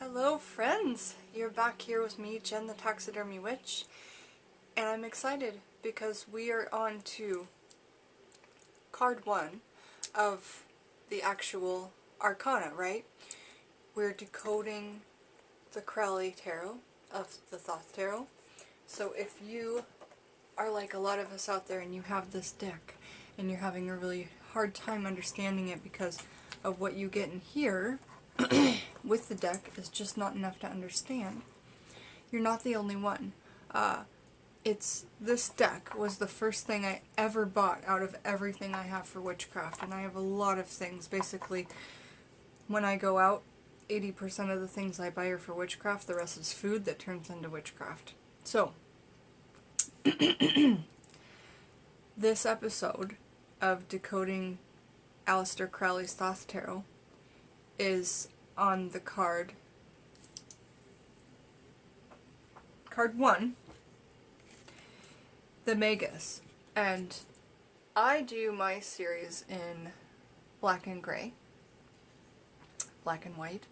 Hello friends! You're back here with me, Jen the Taxidermy Witch, and I'm excited because we are on to card 1 of the actual Arcana, right? We're decoding the Crowley Tarot of the Thoth Tarot. So if you are like a lot of us out there and you have this deck and you're having a really hard time understanding it because of what you get in here with the deck is just not enough to understand, you're not the only one. This deck was the first thing I ever bought out of everything I have for Witchcraft, and I have a lot of things. Basically, when I go out, 80% of the things I buy are for Witchcraft, the rest is food that turns into Witchcraft. So, this episode of Decoding Aleister Crowley's Thoth Tarot is on the card 1, the Magus, and I do my series in black and gray, black and white,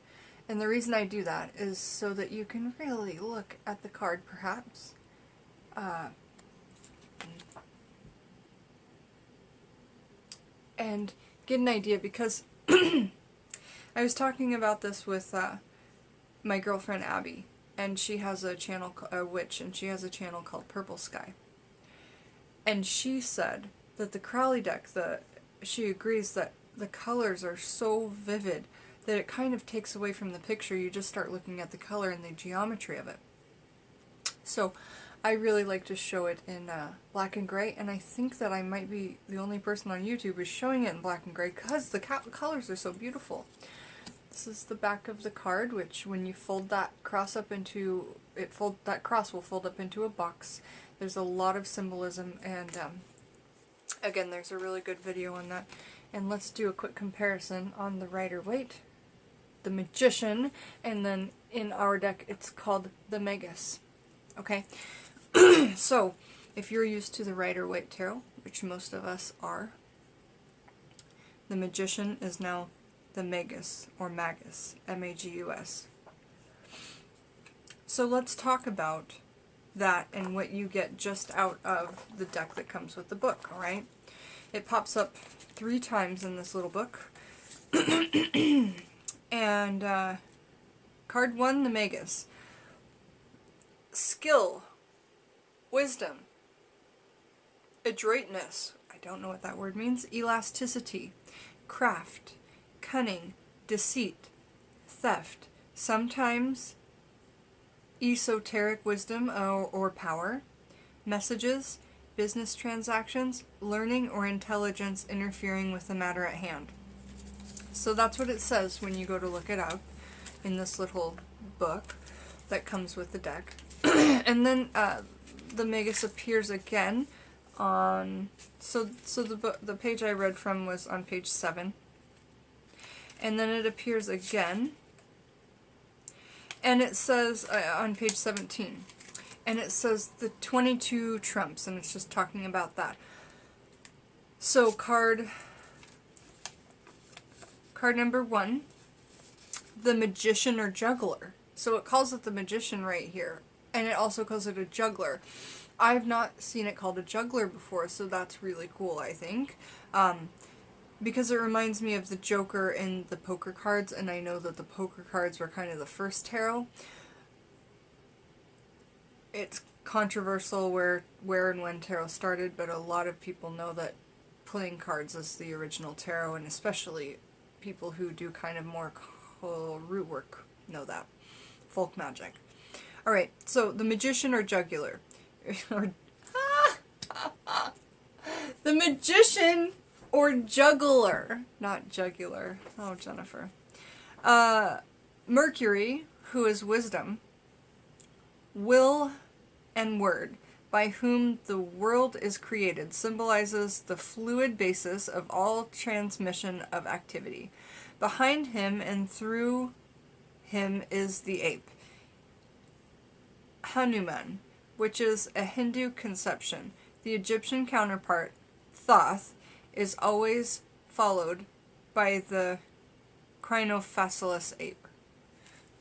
and the reason I do that is so that you can really look at the card perhaps and get an idea, because I was talking about this with my girlfriend Abby, and she has a channel, a witch, and she has a channel called Purple Sky. And she said that the Crowley deck, she agrees that the colors are so vivid that it kind of takes away from the picture. You just start looking at the color and the geometry of it. So I really like to show it in black and gray, and I think that I might be the only person on YouTube who's showing it in black and gray because the colors are so beautiful. This is the back of the card, which when you fold that cross up into that cross will fold up into a box. There's a lot of symbolism, and again, there's a really good video on that. And let's do a quick comparison on the Rider-Waite, the Magician, and then in our deck it's called the Magus. Okay, so if you're used to the Rider-Waite Tarot, which most of us are, the Magician is now the Magus, or Magus, M-A-G-U-S. So let's talk about that and what you get just out of the deck that comes with the book, alright? It pops up 3 times in this little book. And card 1, the Magus. Skill, wisdom, adroitness, I don't know what that word means, elasticity, craft, cunning, deceit, theft, sometimes esoteric wisdom or power, messages, business transactions, learning or intelligence interfering with the matter at hand. So that's what it says when you go to look it up in this little book that comes with the deck. And then the Magus appears again on, so the page I read from was on page 7. And then it appears again, and it says on page 17, and it says the 22 trumps, and it's just talking about that. So card number 1, the Magician or Juggler. So it calls it the Magician right here, and it also calls it a Juggler. I've not seen it called a Juggler before, so that's really cool, I think. Because it reminds me of the Joker in the poker cards, and I know that the poker cards were kind of the first tarot. It's controversial where and when tarot started, but a lot of people know that playing cards is the original tarot, and especially people who do kind of more root work know that. Folk magic. Alright, so the Magician or Juggler. The Magician or Juggler, not jugular. Oh, Jennifer. Mercury, who is wisdom, will and word, by whom the world is created, symbolizes the fluid basis of all transmission of activity. Behind him and through him is the ape, Hanuman, which is a Hindu conception. The Egyptian counterpart, Thoth, is always followed by the Crinofacilis ape.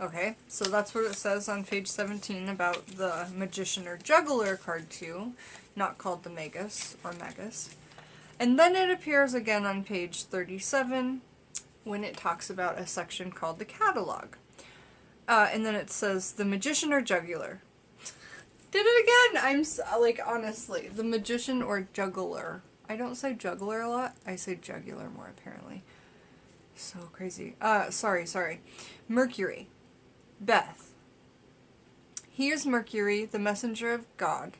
Okay, so that's what it says on page 17 about the Magician or Juggler card 2, not called the Magus or Magus. And then it appears again on page 37 when it talks about a section called the Catalog. And then it says the Magician or Juggler. Did it again! Like, honestly, the Magician or Juggler. I don't say juggler a lot, I say jugular more apparently. So crazy. Sorry. Mercury. Beth. He is Mercury, the messenger of God,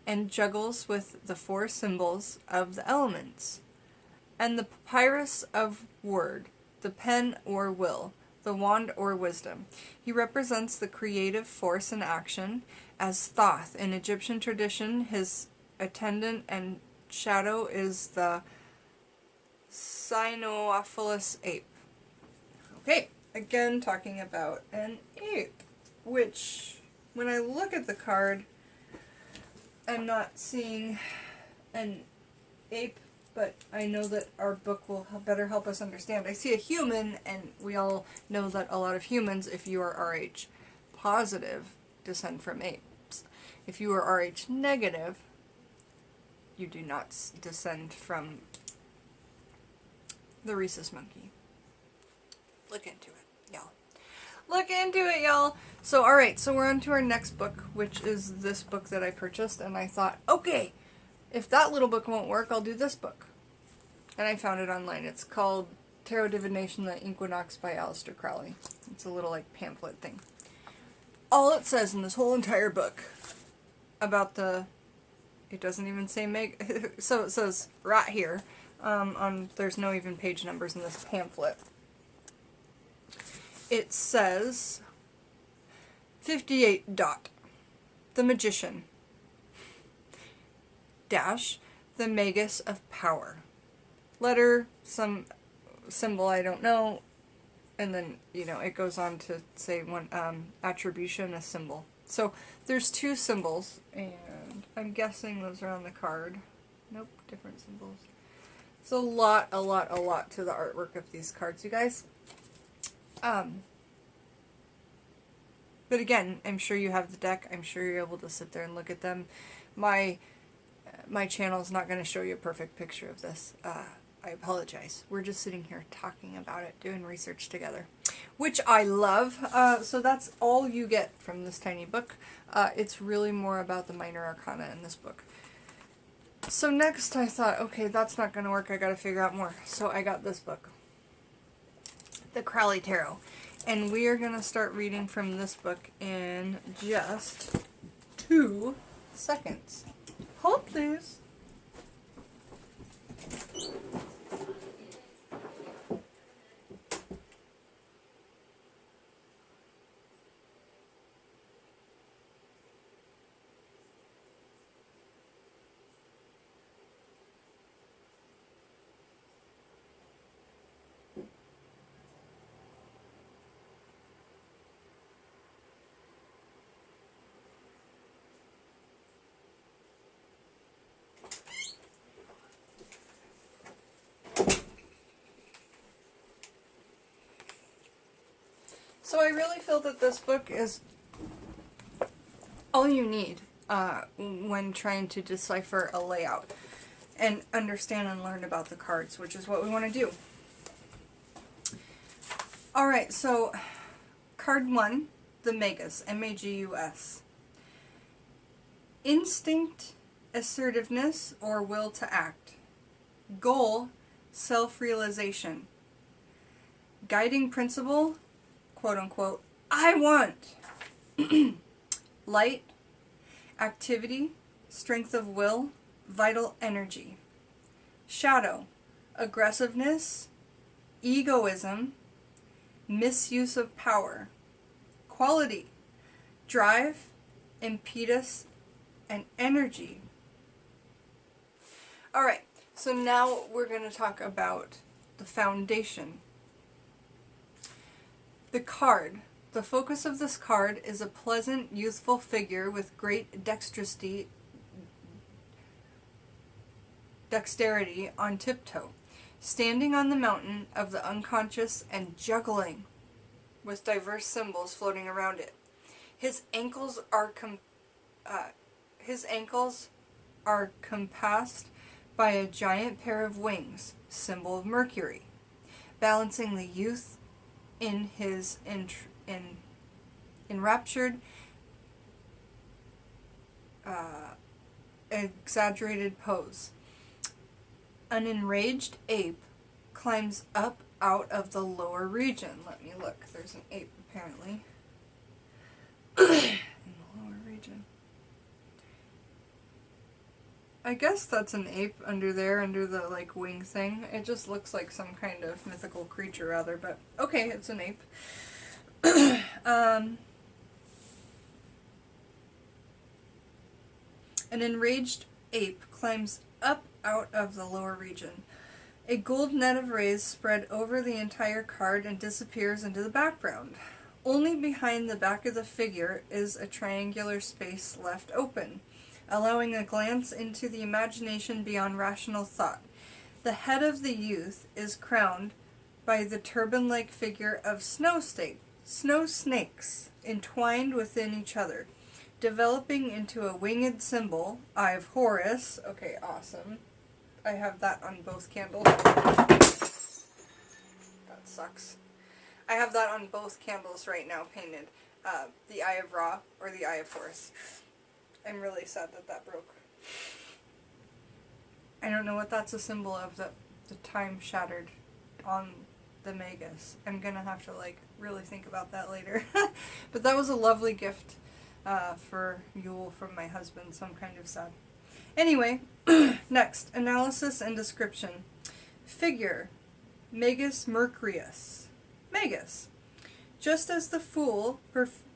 and juggles with the 4 symbols of the elements, and the papyrus of word, the pen or will, the wand or wisdom. He represents the creative force in action as Thoth. In Egyptian tradition, his attendant and shadow is the Cynocephalus ape. Okay. Again, talking about an ape, which, when I look at the card, I'm not seeing an ape, but I know that our book will better help us understand. I see a human, and we all know that a lot of humans, if you are RH positive, descend from apes. If you are RH negative, you do not descend from the rhesus monkey. Look into it. Y'all. Look into it, y'all! So, alright, so we're on to our next book, which is this book that I purchased, and I thought, okay, if that little book won't work, I'll do this book. And I found it online. It's called Tarot Divination, the Equinox by Aleister Crowley. It's a little, like, pamphlet thing. All it says in this whole entire book about it doesn't even say so it says right here, there's no even page numbers in this pamphlet. It says 58 dot, the Magician, dash, the Magus of Power. Letter, some symbol I don't know, and then, it goes on to say one, attribution, a symbol. So, there's 2 symbols, and I'm guessing those are on the card. Nope, different symbols. It's a lot to the artwork of these cards, you guys. But again, I'm sure you have the deck. I'm sure you're able to sit there and look at them. My channel is not going to show you a perfect picture of this. I apologize. We're just sitting here talking about it, doing research together, which I love. So that's all you get from this tiny book. It's really more about the minor arcana in this book. So next I thought, okay, that's not going to work. I got to figure out more. So I got this book, the Crowley Tarot. And we are going to start reading from this book in just 2 seconds. Hold, please. So I really feel that this book is all you need when trying to decipher a layout and understand and learn about the cards, which is what we want to do. Alright, so card 1, the Magus, M-A-G-U-S. Instinct, assertiveness, or will to act. Goal, self-realization. Guiding principle, quote-unquote, I want. Light, activity, strength of will, vital energy. Shadow, aggressiveness, egoism, misuse of power. Quality, drive, impetus, and energy. Alright, so now we're going to talk about the foundation. The card. The focus of this card is a pleasant, youthful figure with great dexterity on tiptoe, standing on the mountain of the unconscious and juggling with diverse symbols floating around it. His ankles are compassed by a giant pair of wings, symbol of Mercury, balancing the youth in his enraptured, exaggerated pose. An enraged ape climbs up out of the lower region. Let me look. There's an ape, apparently. In the lower region. I guess that's an ape under there, under the, like, wing thing. It just looks like some kind of mythical creature, rather, but okay, it's an ape. An enraged ape climbs up out of the lower region. A gold net of rays spread over the entire card and disappears into the background. Only behind the back of the figure is a triangular space left open, allowing a glance into the imagination beyond rational thought. The head of the youth is crowned by the turban-like figure of snow snakes entwined within each other, developing into a winged symbol, Eye of Horus. Okay, awesome. I have that on both candles. That sucks. I have that on both candles right now painted. The Eye of Ra, or the Eye of Horus. I'm really sad that that broke. I don't know what that's a symbol of, the time shattered on the Magus. I'm gonna have to, like, really think about that later. But that was a lovely gift for Yule from my husband, so I'm kind of sad. Anyway, next, analysis and description. Figure, Magus Mercurius. Magus. Just as the Fool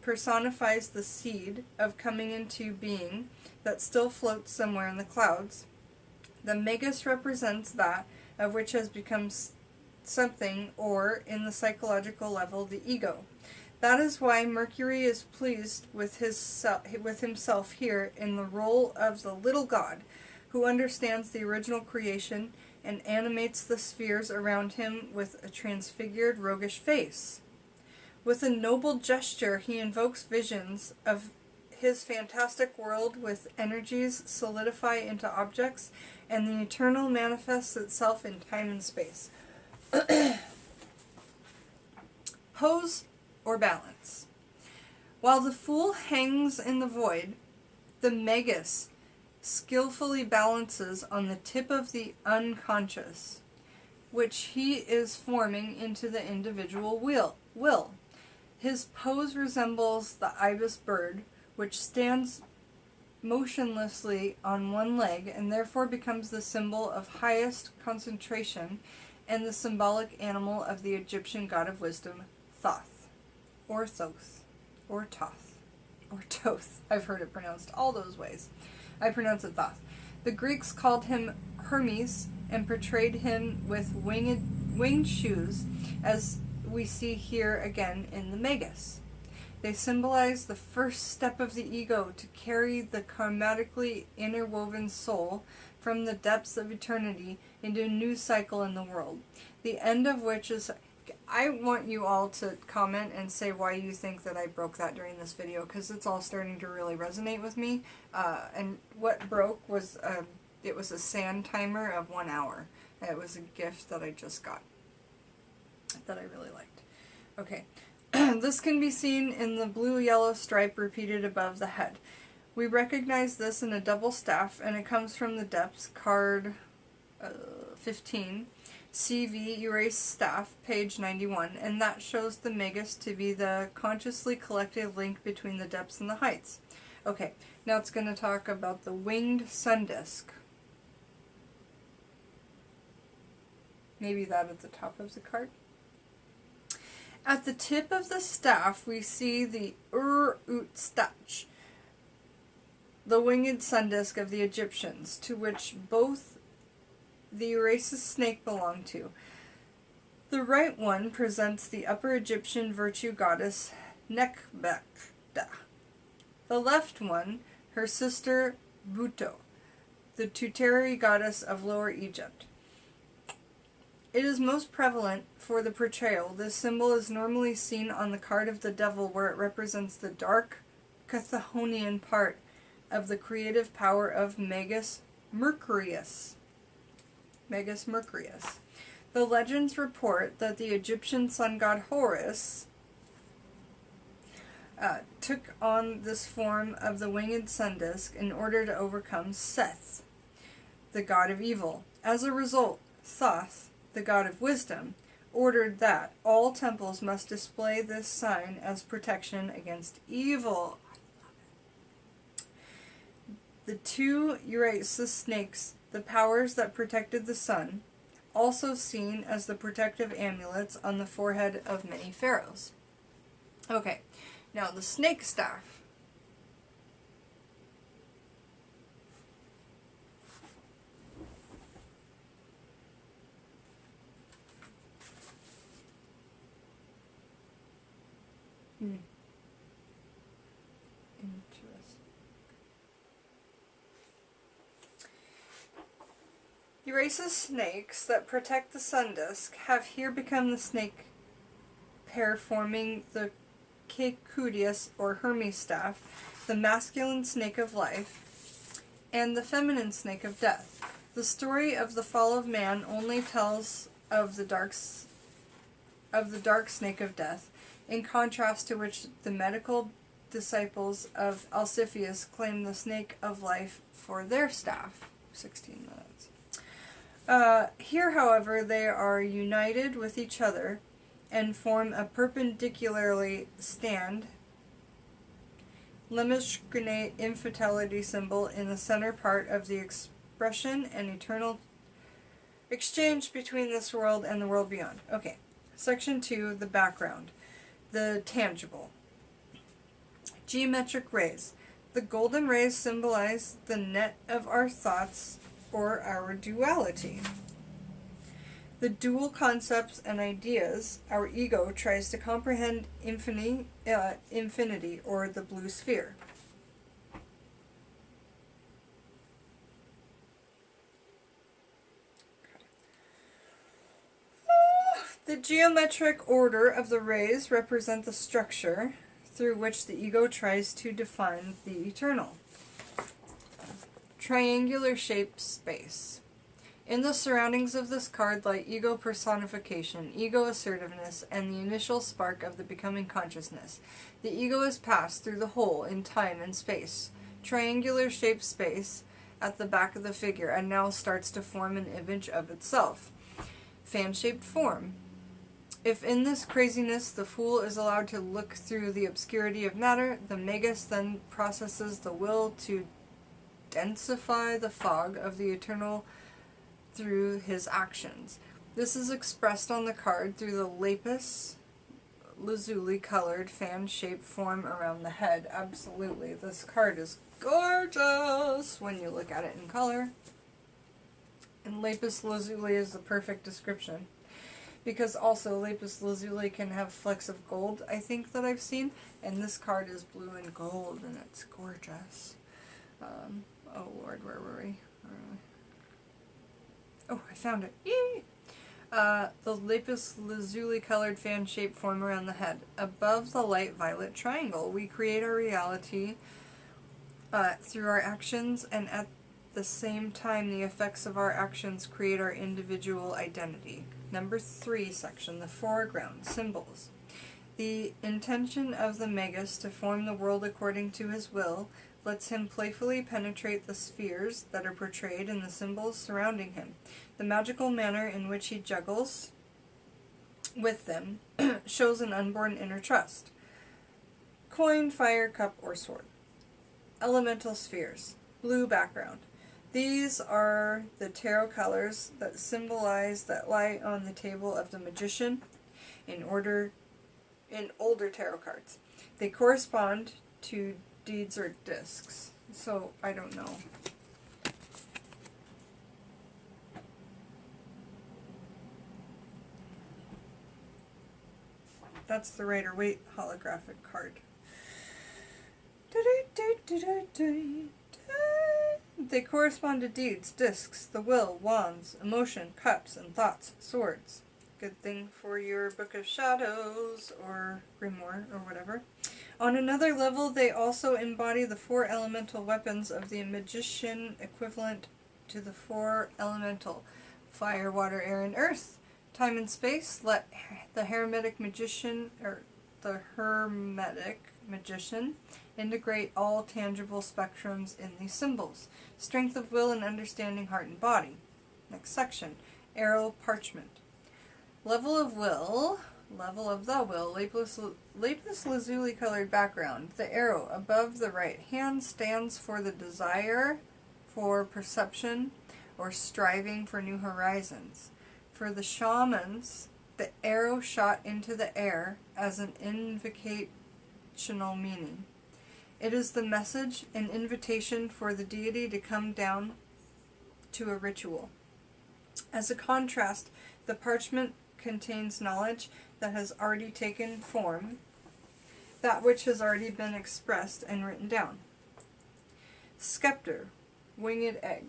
personifies the seed of coming into being that still floats somewhere in the clouds, the Magus represents that of which has become something, or, in the psychological level, the ego. That is why Mercury is pleased with himself here in the role of the little god, who understands the original creation and animates the spheres around him with a transfigured, roguish face. With a noble gesture, he invokes visions of his fantastic world with energies solidify into objects, and the eternal manifests itself in time and space. Pose or balance. While the Fool hangs in the void, the Magus skillfully balances on the tip of the unconscious, which he is forming into the individual will. His pose resembles the ibis bird, which stands motionlessly on one leg and therefore becomes the symbol of highest concentration and the symbolic animal of the Egyptian god of wisdom, Thoth, or Thoth, or Toth, or Toth. I've heard it pronounced all those ways. I pronounce it Thoth. The Greeks called him Hermes and portrayed him with winged shoes, as we see here again in the Magus. They symbolize the first step of the ego to carry the karmatically interwoven soul from the depths of eternity into a new cycle in the world, the end of which is... I want you all to comment and say why you think that I broke that during this video, because it's all starting to really resonate with me. And what broke was, it was a sand timer of 1 hour. It was a gift that I just got that I really liked. Okay. This can be seen in the blue-yellow stripe repeated above the head. We recognize this in a double staff, and it comes from the depths, card 15, CV Erase Staff, page 91, and that shows the Magus to be the consciously collective link between the depths and the heights. Okay, now it's going to talk about the winged sun disk. Maybe that at the top of the card. At the tip of the staff, we see the Ur-Ut-Stach, the winged sun disk of the Egyptians, to which both the Urasus snake belong to. The right one presents the Upper Egyptian virtue goddess Nekbekda. The left one, her sister Buto, the tutelary goddess of Lower Egypt. It is most prevalent for the portrayal. This symbol is normally seen on the card of the devil, where it represents the dark Chthonian part of the creative power of Magus Mercurius. Magus Mercurius. The legends report that the Egyptian sun god Horus took on this form of the winged sun disk in order to overcome Seth, the god of evil. As a result, Thoth, the god of wisdom, ordered that all temples must display this sign as protection against evil. The two Urasus snakes, the powers that protected the sun, also seen as the protective amulets on the forehead of many pharaohs. Okay, now the snake staff. Interesting. Urasus snakes that protect the sun disk have here become the snake pair forming the Cacudius or Hermes staff, the masculine snake of life, and the feminine snake of death. The story of the fall of man only tells of the dark snake of death, in contrast to which the medical disciples of Alciphus claim the snake of life for their staff. 16 minutes. Here, however, they are united with each other and form a perpendicularly stand Lemniscate infidelity symbol in the center part of the expression and eternal exchange between this world and the world beyond. Okay, section 2, the background. The tangible. Geometric rays. The golden rays symbolize the net of our thoughts or our duality. The dual concepts and ideas our ego tries to comprehend infinity or the blue sphere. The geometric order of the rays represent the structure through which the ego tries to define the eternal. Triangular shaped space. In the surroundings of this card lie ego personification, ego assertiveness, and the initial spark of the becoming consciousness. The ego is passed through the hole in time and space, triangular shaped space, at the back of the figure, and now starts to form an image of itself. Fan-shaped form. If in this craziness the fool is allowed to look through the obscurity of matter, the Magus then processes the will to densify the fog of the eternal through his actions. This is expressed on the card through the lapis lazuli colored fan-shaped form around the head. Absolutely, this card is gorgeous when you look at it in color. And lapis lazuli is the perfect description. Because also lapis lazuli can have flecks of gold, I think, that I've seen. And this card is blue and gold, and it's gorgeous. Oh Lord, where were we? Oh, I found it. Yay! The lapis lazuli colored fan-shaped form around the head. Above the light violet triangle, we create our reality through our actions, and at the same time the effects of our actions create our individual identity. Number 3 section, the foreground, symbols. The intention of the Magus to form the world according to his will lets him playfully penetrate the spheres that are portrayed in the symbols surrounding him. The magical manner in which he juggles with them shows an unborn inner trust. Coin, fire, cup, or sword. Elemental spheres. Blue background. These are the tarot colors that symbolize that lie on the table of the magician in older tarot cards. They correspond to deeds or discs. So, I don't know. That's the Rider-Waite holographic card. They correspond to deeds, discs, the will, wands, emotion, cups, and thoughts, swords. Good thing for your Book of Shadows, or Grimoire, or whatever. On another level, they also embody the 4 elemental weapons of the magician, equivalent to the 4 elemental: fire, water, air, and earth. Time and space, let the hermetic magician, integrate all tangible spectrums in these symbols. Strength of will and understanding heart and body. Next section, arrow, parchment. Level of will, level of the will, lapis lazuli colored background. The arrow above the right hand stands for the desire for perception or striving for new horizons. For the shamans, the arrow shot into the air as an invocational meaning. It is the message, an invitation for the deity to come down to a ritual. As a contrast, the parchment contains knowledge that has already taken form, that which has already been expressed and written down. Scepter, winged egg.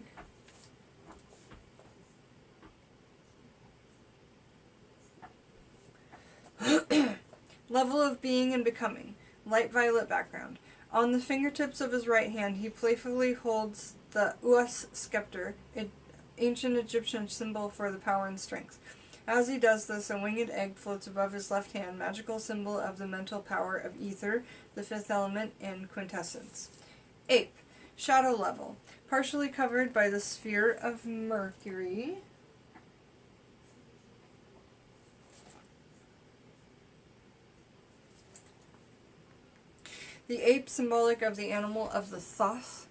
Level of being and becoming, light violet background. On the fingertips of his right hand, he playfully holds the Uas scepter, an ancient Egyptian symbol for the power and strength. As he does this, a winged egg floats above his left hand, magical symbol of the mental power of ether, the 5th element, and quintessence. Ape, shadow level, partially covered by the sphere of Mercury. The ape, symbolic of the animal of the Thoth,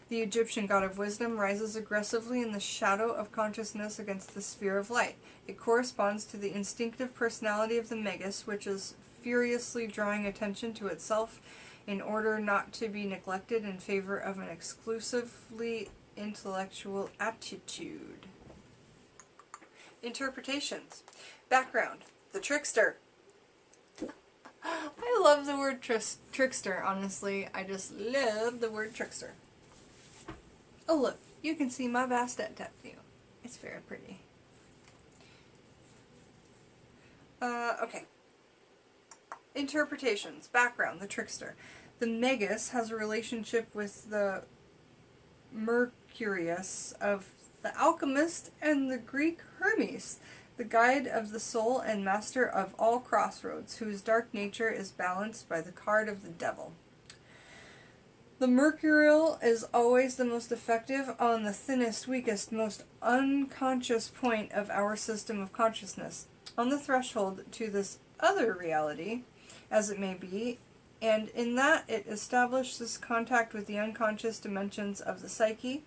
the Egyptian god of wisdom, rises aggressively in the shadow of consciousness against the sphere of light. It corresponds to the instinctive personality of the Magus, which is furiously drawing attention to itself in order not to be neglected in favor of an exclusively intellectual attitude. Interpretations. Background. The trickster. I love the word trickster, honestly. I just love the word trickster. Oh look, you can see my Bastet tattoo. It's very pretty. Okay. Interpretations. Background, the trickster. The Magus has a relationship with the Mercurius of the alchemist and the Greek Hermes, the guide of the soul and master of all crossroads, whose dark nature is balanced by the card of the devil. The mercurial is always the most effective on the thinnest, weakest, most unconscious point of our system of consciousness, on the threshold to this other reality, as it may be, and in that it establishes contact with the unconscious dimensions of the psyche.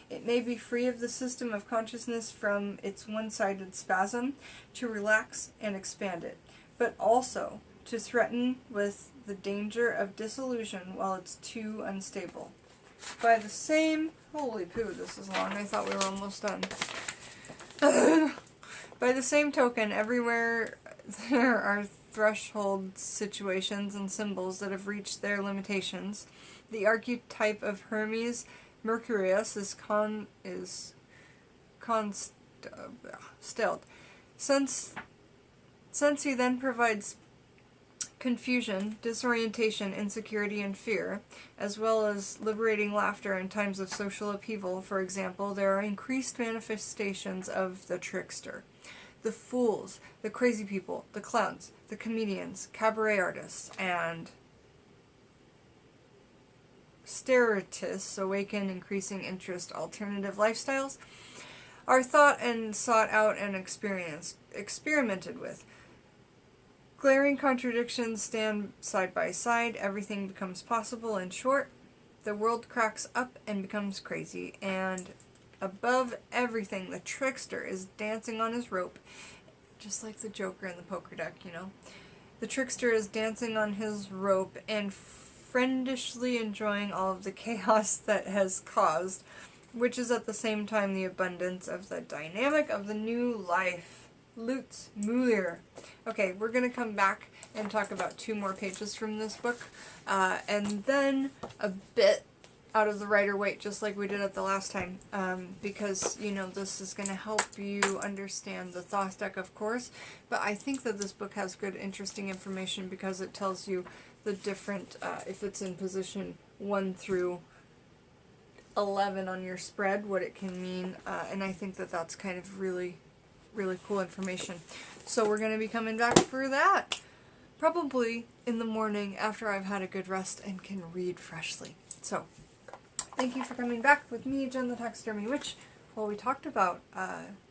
It may be free of the system of consciousness from its one-sided spasm to relax and expand it, but also to threaten with the danger of dissolution while it's too unstable. By the same... Holy poo, this is long. I thought we were almost done. By the same token, everywhere there are threshold situations and symbols that have reached their limitations. The archetype of Hermes Mercurius is stilled. Since he then provides confusion, disorientation, insecurity, and fear, as well as liberating laughter in times of social upheaval, for example, there are increased manifestations of the trickster. The fools, the crazy people, the clowns, the comedians, cabaret artists, and steretists awaken increasing interest. Alternative lifestyles are thought and sought out and experimented with. Glaring contradictions stand side by side. Everything becomes possible. In short, the world cracks up and becomes crazy, and above everything, the trickster is dancing on his rope, just like the Joker in the poker deck, you know. The trickster is dancing on his rope and friendishly enjoying all of the chaos that has caused, which is at the same time the abundance of the dynamic of the new life. Lutz Muller. Okay, we're going to come back and talk about 2 more pages from this book, and then a bit out of the Rider-Waite, just like we did it the last time, because, you know, this is going to help you understand the Thoth deck, of course, but I think that this book has good, interesting information because it tells you the different, if it's in position 1 through 11 on your spread, what it can mean, and I think that that's kind of really, really cool information. So we're going to be coming back for that, probably in the morning after I've had a good rest and can read freshly. So, thank you for coming back with me, Jen the Taxidermy Witch, while we talked about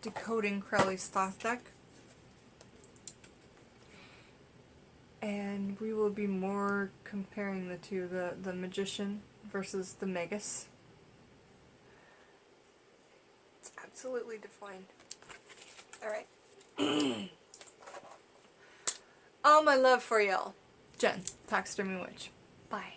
decoding Crowley's Thoth deck. And we will be more comparing the two, the Magician versus the Magus. It's absolutely defined. Alright. All my love for y'all. Jen, Taxidermy Witch. Bye.